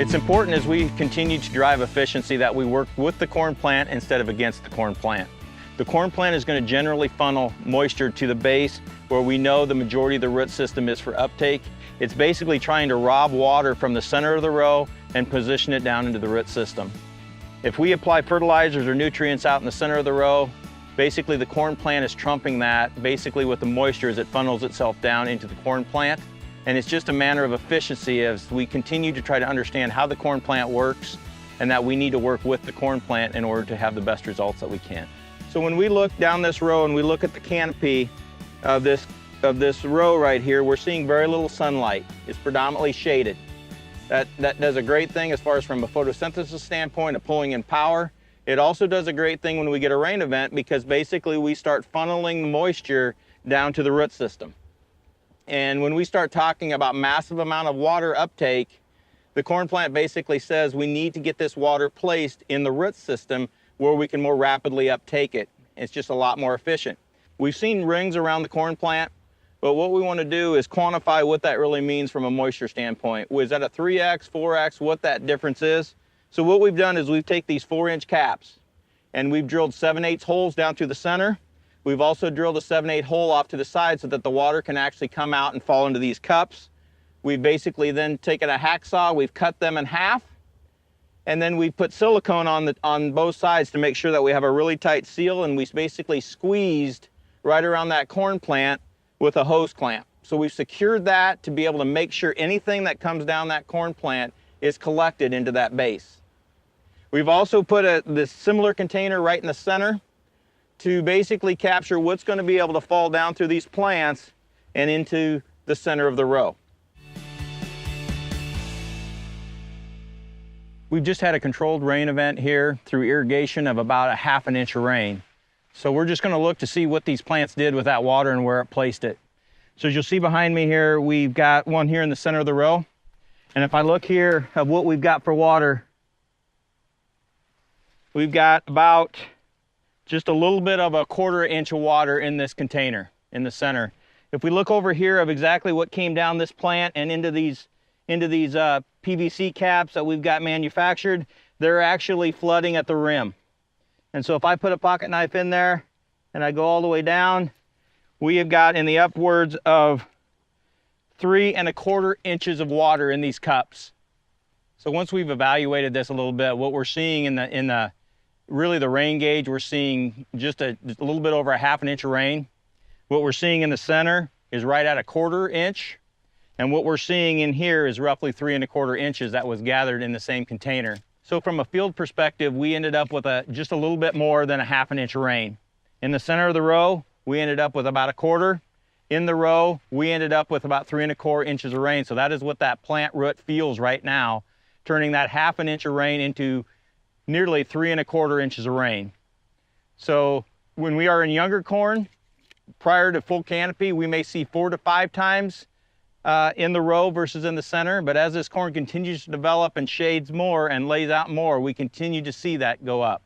It's important as we continue to drive efficiency that we work with the corn plant instead of against the corn plant. The corn plant is going to generally funnel moisture to the base where we know the majority of the root system is for uptake. It's basically trying to rob water from the center of the row and position it down into the root system. If we apply fertilizers or nutrients out in the center of the row, basically the corn plant is trumping that basically with the moisture as it funnels itself down into the corn plant. And it's just a matter of efficiency as we continue to try to understand how the corn plant works and that we need to work with the corn plant in order to have the best results that we can. So when we look down this row and we look at the canopy of this row right here, we're seeing very little sunlight. It's predominantly shaded. That does a great thing as far as from a photosynthesis standpoint of pulling in power. It also does a great thing when we get a rain event because basically we start funneling moisture down to the root system. And when we start talking about massive amount of water uptake, the corn plant basically says we need to get this water placed in the root system where we can more rapidly uptake it. It's just a lot more efficient. We've seen rings around the corn plant, but what we want to do is quantify what that really means from a moisture standpoint. Was that a 3x, 4x, what that difference is? So what we've done is we've taken these 4-inch caps and we've drilled 7/8 holes down through the center. We've also drilled a 7/8 hole off to the side so that the water can actually come out and fall into these cups. We've basically then taken a hacksaw, we've cut them in half, and then we put silicone on both sides to make sure that we have a really tight seal, and we basically squeezed right around that corn plant with a hose clamp. So we've secured that to be able to make sure anything that comes down that corn plant is collected into that base. We've also put this similar container right in the center to basically capture what's going to be able to fall down through these plants and into the center of the row. We've just had a controlled rain event here through irrigation of about a 1/2 inch of rain. So we're just going to look to see what these plants did with that water and where it placed it. So as you'll see behind me here, we've got one here in the center of the row. And if I look here of what we've got for water, we've got about just a little bit of a 1/4 inch of water in this container in the center. If we look over here of exactly what came down this plant and into these PVC caps that we've got manufactured, they're actually flooding at the rim. And so if I put a pocket knife in there and I go all the way down, we have got in the upwards of 3¼ inches of water in these cups. So once we've evaluated this a little bit, what we're seeing in the really the rain gauge, we're seeing just a little bit over a 1/2 inch of rain. What we're seeing in the center is right at a 1/4 inch. And what we're seeing in here is roughly 3¼ inches that was gathered in the same container. So from a field perspective, we ended up with just a little bit more than a 1/2 inch of rain. In the center of the row, we ended up with about a 1/4. In the row, we ended up with about 3¼ inches of rain. So that is what that plant root feels right now, turning that 1/2 inch of rain into nearly 3¼ inches of rain. So when we are in younger corn, prior to full canopy, we may see 4 to 5 times in the row versus in the center, but as this corn continues to develop and shades more and lays out more, we continue to see that go up.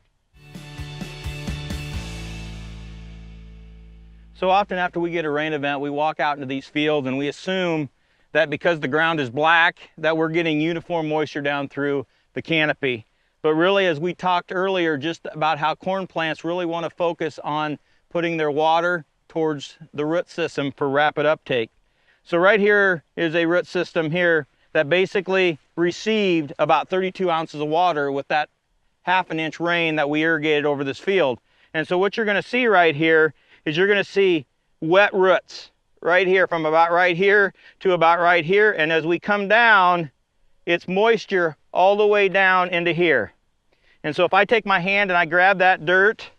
So often after we get a rain event, we walk out into these fields and we assume that because the ground is black, that we're getting uniform moisture down through the canopy. But really, as we talked earlier, just about how corn plants really want to focus on putting their water towards the root system for rapid uptake. So right here is a root system here that basically received about 32 ounces of water with that 1/2 inch rain that we irrigated over this field. And so what you're going to see right here is you're going to see wet roots right here from about right here to about right here. And as we come down, it's moisture all the way down into here. And so if I take my hand and I grab that dirt,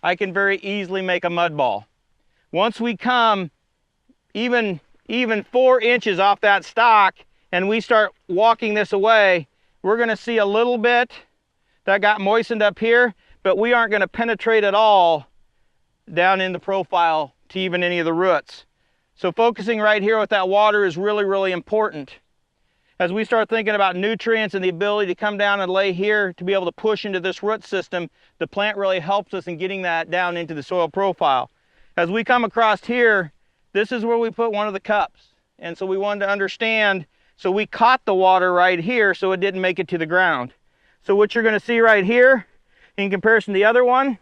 I can very easily make a mud ball. Once we come even 4 inches off that stalk and we start walking this away, we're going to see a little bit that got moistened up here, but we aren't going to penetrate at all down in the profile to even any of the roots. So focusing right here with that water is really, really important. As we start thinking about nutrients and the ability to come down and lay here to be able to push into this root system, the plant really helps us in getting that down into the soil profile. As we come across here, this is where we put one of the cups. And so we wanted to understand So we caught the water right here so it didn't make it to the ground. So what you're going to see right here, in comparison to the other one,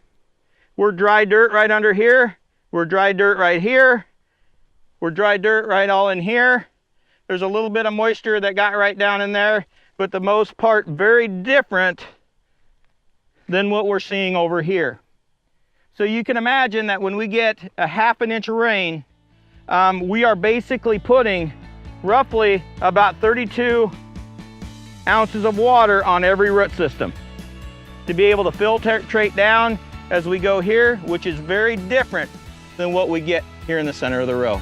we're dry dirt right under here. We're dry dirt right here. We're dry dirt right all in here. There's a little bit of moisture that got right down in there, but the most part very different than what we're seeing over here. So you can imagine that when we get a ½ inch of rain, we are basically putting roughly about 32 ounces of water on every root system to be able to filtrate down as we go here, which is very different than what we get here in the center of the row.